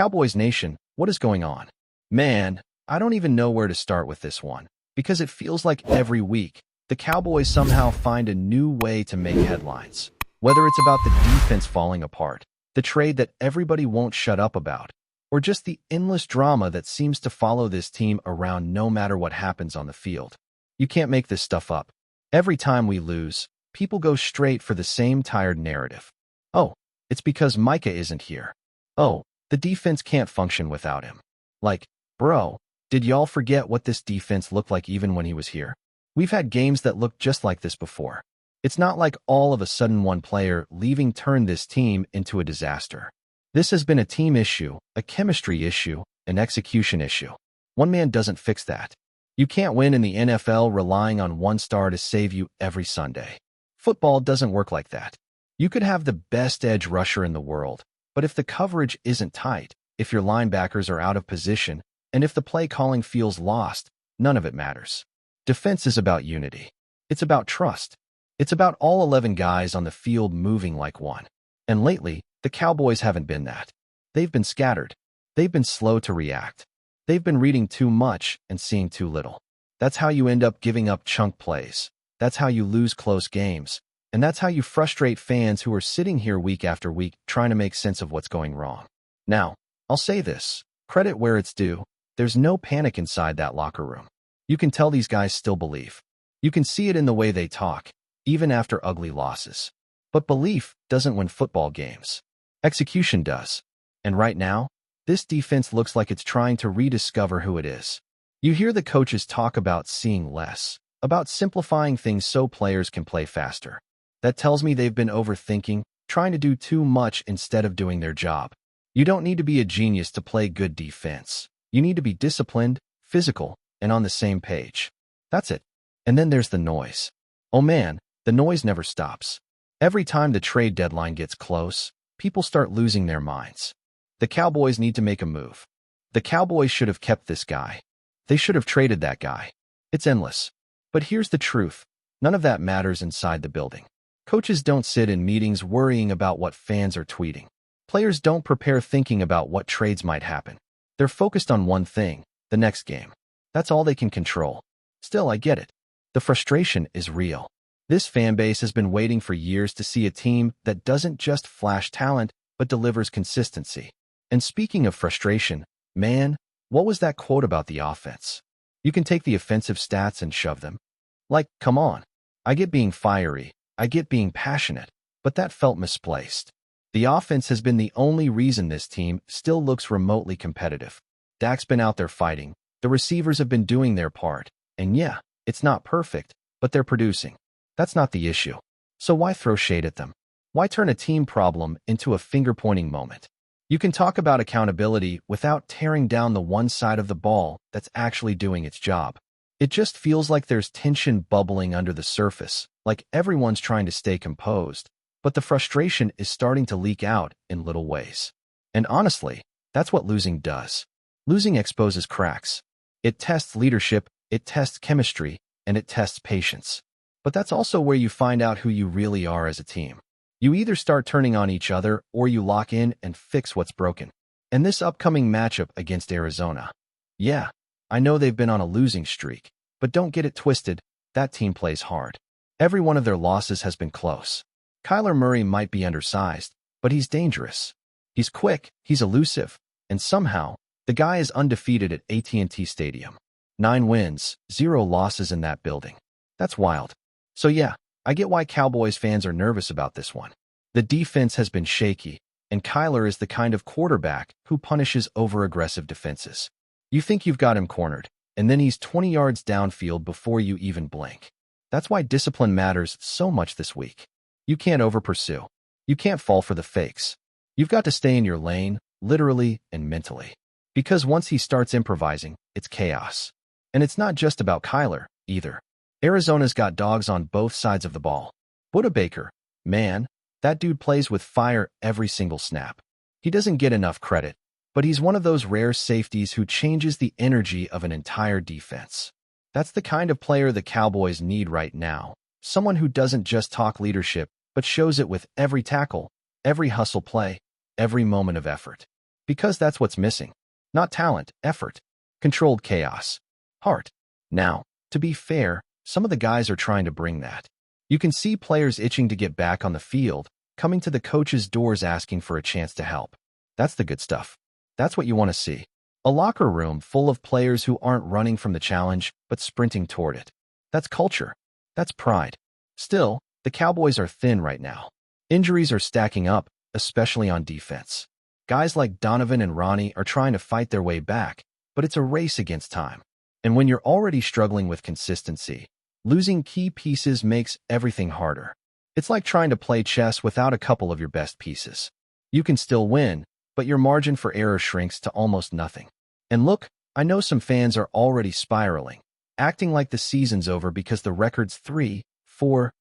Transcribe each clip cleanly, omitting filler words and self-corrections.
Cowboys Nation, what is going on? Man, I don't even know where to start with this one, because it feels like every week, the Cowboys somehow find a new way to make headlines. Whether it's about the defense falling apart, the trade that everybody won't shut up about, or just the endless drama that seems to follow this team around no matter what happens on the field. You can't make this stuff up. Every time we lose, people go straight for the same tired narrative. Oh, it's because Micah isn't here. Oh, the defense can't function without him. Like, bro, did y'all forget what this defense looked like even when he was here? We've had games that looked just like this before. It's not like all of a sudden one player leaving turned this team into a disaster. This has been a team issue, a chemistry issue, an execution issue. One man doesn't fix that. You can't win in the NFL relying on one star to save you every Sunday. Football doesn't work like that. You could have the best edge rusher in the world, but if the coverage isn't tight, if your linebackers are out of position, and if the play calling feels lost, none of it matters. Defense is about unity. It's about trust. It's about all 11 guys on the field moving like one. And lately, the Cowboys haven't been that. They've been scattered. They've been slow to react. They've been reading too much and seeing too little. That's how you end up giving up chunk plays. That's how you lose close games. And that's how you frustrate fans who are sitting here week after week trying to make sense of what's going wrong. Now, I'll say this. Credit where it's due. There's no panic inside that locker room. You can tell these guys still believe. You can see it in the way they talk, even after ugly losses. But belief doesn't win football games. Execution does. And right now, this defense looks like it's trying to rediscover who it is. You hear the coaches talk about seeing less, about simplifying things so players can play faster. That tells me they've been overthinking, trying to do too much instead of doing their job. You don't need to be a genius to play good defense. You need to be disciplined, physical, and on the same page. That's it. And then there's the noise. Oh man, the noise never stops. Every time the trade deadline gets close, people start losing their minds. The Cowboys need to make a move. The Cowboys should have kept this guy. They should have traded that guy. It's endless. But here's the truth. None of that matters inside the building. Coaches don't sit in meetings worrying about what fans are tweeting. Players don't prepare thinking about what trades might happen. They're focused on one thing, the next game. That's all they can control. Still, I get it. The frustration is real. This fan base has been waiting for years to see a team that doesn't just flash talent, but delivers consistency. And speaking of frustration, man, what was that quote about the offense? You can take the offensive stats and shove them. Like, come on. I get being fiery. I get being passionate. But that felt misplaced. The offense has been the only reason this team still looks remotely competitive. Dak's been out there fighting. The receivers have been doing their part. And yeah, it's not perfect, but they're producing. That's not the issue. So why throw shade at them? Why turn a team problem into a finger-pointing moment? You can talk about accountability without tearing down the one side of the ball that's actually doing its job. It just feels like there's tension bubbling under the surface, like everyone's trying to stay composed, but the frustration is starting to leak out in little ways. And honestly, that's what losing does. Losing exposes cracks. It tests leadership, it tests chemistry, and it tests patience. But that's also where you find out who you really are as a team. You either start turning on each other or you lock in and fix what's broken. And this upcoming matchup against Arizona. Yeah, I know they've been on a losing streak, but don't get it twisted, that team plays hard. Every one of their losses has been close. Kyler Murray might be undersized, but he's dangerous. He's quick, he's elusive, and somehow, the guy is undefeated at AT&T Stadium. 9 wins, 0 losses in that building. That's wild. So yeah, I get why Cowboys fans are nervous about this one. The defense has been shaky, and Kyler is the kind of quarterback who punishes over-aggressive defenses. You think you've got him cornered, and then he's 20 yards downfield before you even blink. That's why discipline matters so much this week. You can't over-pursue. You can't fall for the fakes. You've got to stay in your lane, literally and mentally. Because once he starts improvising, it's chaos. And it's not just about Kyler, either. Arizona's got dogs on both sides of the ball. Budda Baker, man, that dude plays with fire every single snap. He doesn't get enough credit, but he's one of those rare safeties who changes the energy of an entire defense. That's the kind of player the Cowboys need right now. Someone who doesn't just talk leadership, but shows it with every tackle, every hustle play, every moment of effort. Because that's what's missing. Not talent, effort, controlled chaos, heart. Now, to be fair, some of the guys are trying to bring that. You can see players itching to get back on the field, coming to the coach's doors asking for a chance to help. That's the good stuff. That's what you want to see. A locker room full of players who aren't running from the challenge, but sprinting toward it. That's culture. That's pride. Still, the Cowboys are thin right now. Injuries are stacking up, especially on defense. Guys like Donovan and Ronnie are trying to fight their way back, but it's a race against time. And when you're already struggling with consistency, losing key pieces makes everything harder. It's like trying to play chess without a couple of your best pieces. You can still win, but your margin for error shrinks to almost nothing. And look, I know some fans are already spiraling, acting like the season's over because the record's 3-4-1.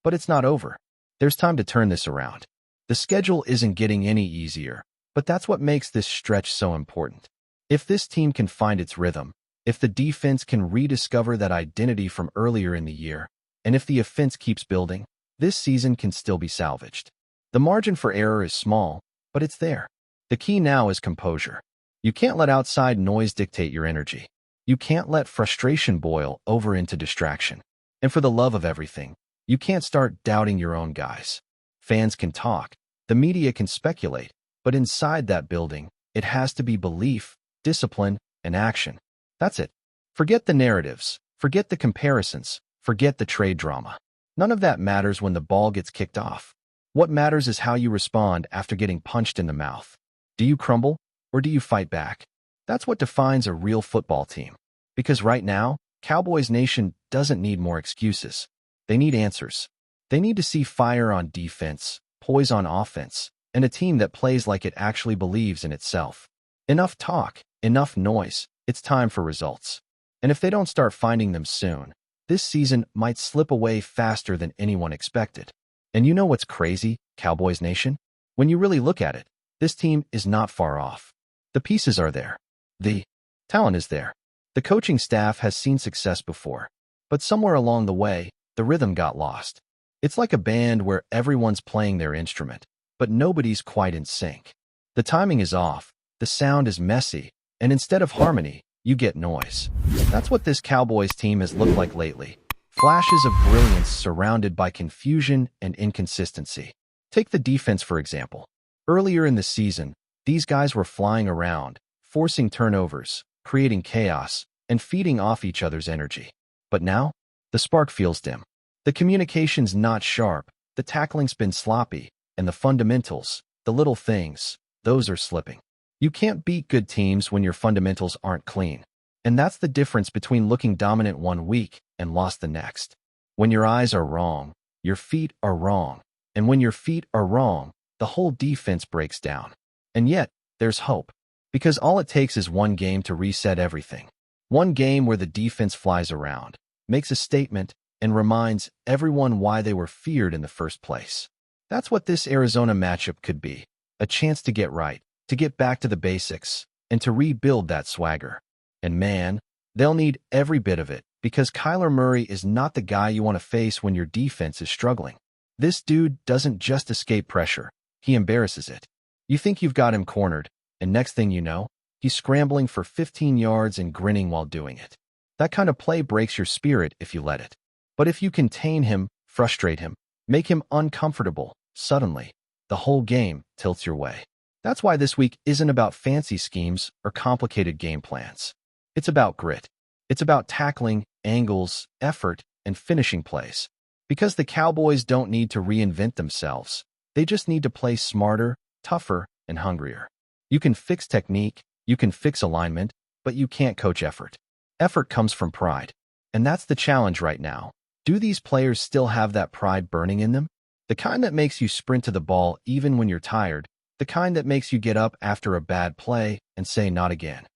But it's not over. There's time to turn this around. The schedule isn't getting any easier, but that's what makes this stretch so important. If this team can find its rhythm, if the defense can rediscover that identity from earlier in the year, and if the offense keeps building, this season can still be salvaged. The margin for error is small, but it's there. The key now is composure. You can't let outside noise dictate your energy. You can't let frustration boil over into distraction. And for the love of everything, you can't start doubting your own guys. Fans can talk, the media can speculate, but inside that building, it has to be belief, discipline, and action. That's it. Forget the narratives, forget the comparisons, forget the trade drama. None of that matters when the ball gets kicked off. What matters is how you respond after getting punched in the mouth. Do you crumble, or do you fight back? That's what defines a real football team. Because right now, Cowboys Nation doesn't need more excuses. They need answers. They need to see fire on defense, poise on offense, and a team that plays like it actually believes in itself. Enough talk, enough noise. It's time for results. And if they don't start finding them soon, this season might slip away faster than anyone expected. And you know what's crazy, Cowboys Nation? When you really look at it, this team is not far off. The pieces are there. The talent is there. The coaching staff has seen success before. But somewhere along the way, the rhythm got lost. It's like a band where everyone's playing their instrument, but nobody's quite in sync. The timing is off, the sound is messy, and instead of harmony, you get noise. That's what this Cowboys team has looked like lately. Flashes of brilliance surrounded by confusion and inconsistency. Take the defense, for example. Earlier in the season, these guys were flying around, forcing turnovers, creating chaos, and feeding off each other's energy. But now, the spark feels dim. The communication's not sharp, the tackling's been sloppy, and the fundamentals, the little things, those are slipping. You can't beat good teams when your fundamentals aren't clean. And that's the difference between looking dominant one week and lost the next. When your eyes are wrong, your feet are wrong. And when your feet are wrong, the whole defense breaks down. And yet, there's hope. Because all it takes is one game to reset everything. One game where the defense flies around, makes a statement, and reminds everyone why they were feared in the first place. That's what this Arizona matchup could be. A chance to get right, to get back to the basics, and to rebuild that swagger. And man, they'll need every bit of it, because Kyler Murray is not the guy you want to face when your defense is struggling. This dude doesn't just escape pressure, he embarrasses it. You think you've got him cornered, and next thing you know, he's scrambling for 15 yards and grinning while doing it. That kind of play breaks your spirit if you let it. But if you contain him, frustrate him, make him uncomfortable, suddenly, the whole game tilts your way. That's why this week isn't about fancy schemes or complicated game plans. It's about grit. It's about tackling, angles, effort, and finishing plays. Because the Cowboys don't need to reinvent themselves. They just need to play smarter, tougher, and hungrier. You can fix technique, you can fix alignment, but you can't coach effort. Effort comes from pride. And that's the challenge right now. Do these players still have that pride burning in them? The kind that makes you sprint to the ball even when you're tired, the kind that makes you get up after a bad play and say not again.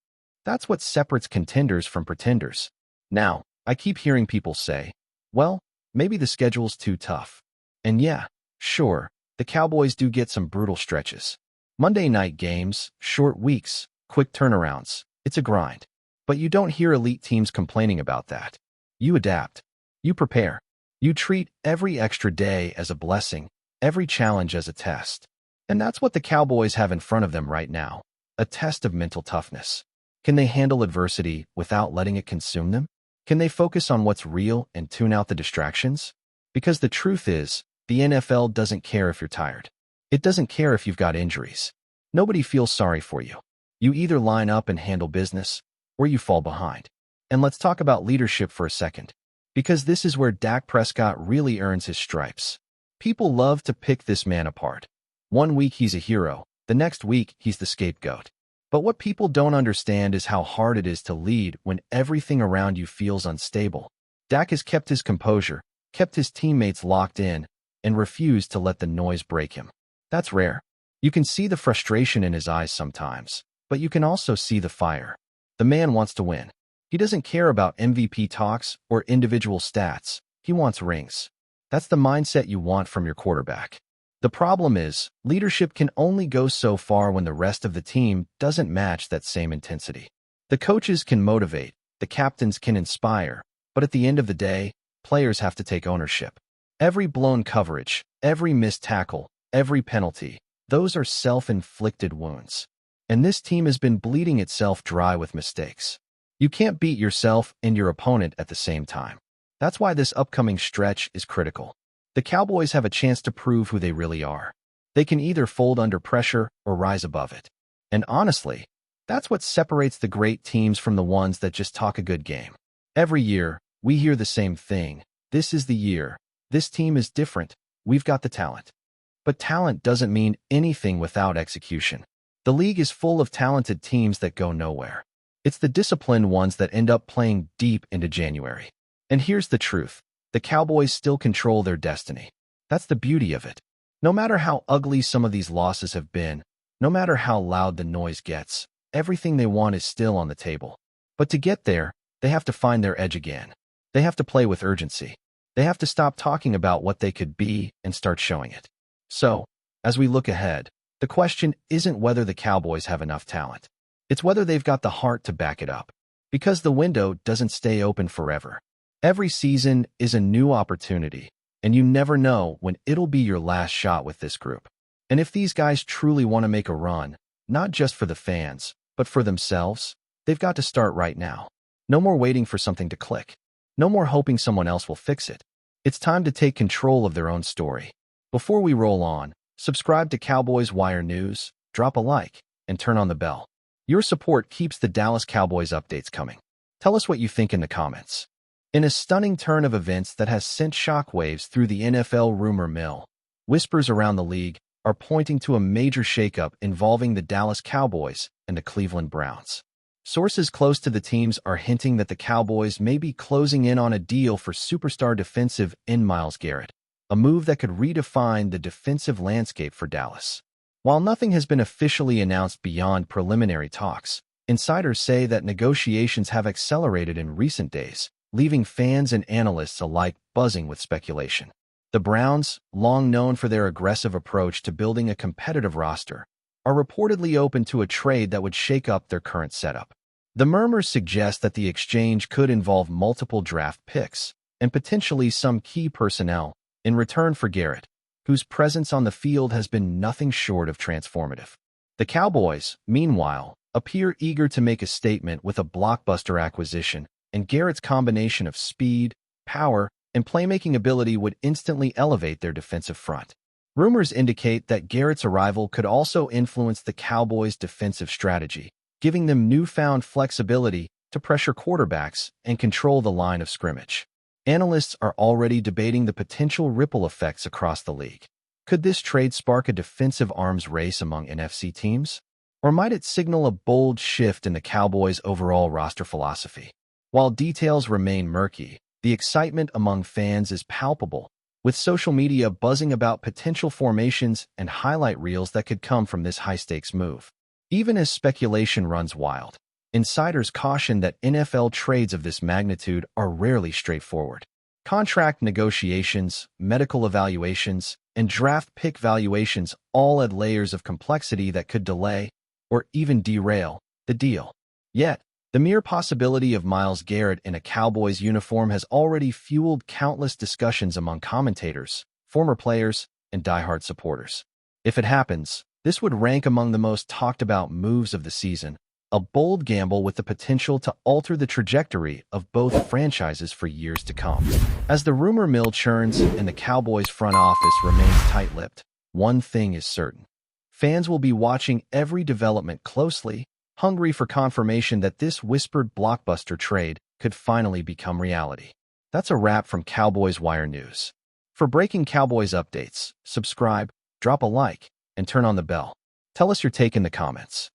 That's what separates contenders from pretenders. Now, I keep hearing people say, well, maybe the schedule's too tough. And yeah, sure, the Cowboys do get some brutal stretches. Monday night games, short weeks, quick turnarounds. It's a grind. But you don't hear elite teams complaining about that. You adapt. You prepare. You treat every extra day as a blessing, every challenge as a test. And that's what the Cowboys have in front of them right now, a test of mental toughness. Can they handle adversity without letting it consume them? Can they focus on what's real and tune out the distractions? Because the truth is, the NFL doesn't care if you're tired. It doesn't care if you've got injuries. Nobody feels sorry for you. You either line up and handle business, or you fall behind. And let's talk about leadership for a second, because this is where Dak Prescott really earns his stripes. People love to pick this man apart. One week he's a hero, the next week he's the scapegoat. But what people don't understand is how hard it is to lead when everything around you feels unstable. Dak has kept his composure, kept his teammates locked in, and refused to let the noise break him. That's rare. You can see the frustration in his eyes sometimes, but you can also see the fire. The man wants to win. He doesn't care about MVP talks or individual stats. He wants rings. That's the mindset you want from your quarterback. The problem is, leadership can only go so far when the rest of the team doesn't match that same intensity. The coaches can motivate, the captains can inspire, but at the end of the day, players have to take ownership. Every blown coverage, every missed tackle, every penalty, those are self-inflicted wounds. And this team has been bleeding itself dry with mistakes. You can't beat yourself and your opponent at the same time. That's why this upcoming stretch is critical. The Cowboys have a chance to prove who they really are. They can either fold under pressure or rise above it. And honestly, that's what separates the great teams from the ones that just talk a good game. Every year, we hear the same thing. This is the year. This team is different. We've got the talent. But talent doesn't mean anything without execution. The league is full of talented teams that go nowhere. It's the disciplined ones that end up playing deep into January. And here's the truth. The Cowboys still control their destiny. That's the beauty of it. No matter how ugly some of these losses have been, no matter how loud the noise gets, everything they want is still on the table. But to get there, they have to find their edge again. They have to play with urgency. They have to stop talking about what they could be and start showing it. So, as we look ahead, the question isn't whether the Cowboys have enough talent. It's whether they've got the heart to back it up. Because the window doesn't stay open forever. Every season is a new opportunity, and you never know when it'll be your last shot with this group. And if these guys truly want to make a run, not just for the fans, but for themselves, they've got to start right now. No more waiting for something to click. No more hoping someone else will fix it. It's time to take control of their own story. Before we roll on, subscribe to Cowboys Wire News, drop a like, and turn on the bell. Your support keeps the Dallas Cowboys updates coming. Tell us what you think in the comments. In a stunning turn of events that has sent shockwaves through the NFL rumor mill, whispers around the league are pointing to a major shakeup involving the Dallas Cowboys and the Cleveland Browns. Sources close to the teams are hinting that the Cowboys may be closing in on a deal for superstar defensive end MYLES Garrett, a move that could redefine the defensive landscape for Dallas. While nothing has been officially announced beyond preliminary talks, insiders say that negotiations have accelerated in recent days, leaving fans and analysts alike buzzing with speculation. The Browns, long known for their aggressive approach to building a competitive roster, are reportedly open to a trade that would shake up their current setup. The murmurs suggest that the exchange could involve multiple draft picks and potentially some key personnel in return for Garrett, whose presence on the field has been nothing short of transformative. The Cowboys, meanwhile, appear eager to make a statement with a blockbuster acquisition, and Garrett's combination of speed, power, and playmaking ability would instantly elevate their defensive front. Rumors indicate that Garrett's arrival could also influence the Cowboys' defensive strategy, giving them newfound flexibility to pressure quarterbacks and control the line of scrimmage. Analysts are already debating the potential ripple effects across the league. Could this trade spark a defensive arms race among NFC teams? Or might it signal a bold shift in the Cowboys' overall roster philosophy? While details remain murky, the excitement among fans is palpable, with social media buzzing about potential formations and highlight reels that could come from this high-stakes move. Even as speculation runs wild, insiders caution that NFL trades of this magnitude are rarely straightforward. Contract negotiations, medical evaluations, and draft pick valuations all add layers of complexity that could delay, or even derail, the deal. Yet, the mere possibility of MYLES Garrett in a Cowboys uniform has already fueled countless discussions among commentators, former players, and diehard supporters. If it happens, this would rank among the most talked about moves of the season, a bold gamble with the potential to alter the trajectory of both franchises for years to come. As the rumor mill churns and the Cowboys front office remains tight-lipped, one thing is certain. Fans will be watching every development closely, hungry for confirmation that this whispered blockbuster trade could finally become reality. That's a wrap from Cowboys Wire News. For breaking Cowboys updates, subscribe, drop a like, and turn on the bell. Tell us your take in the comments.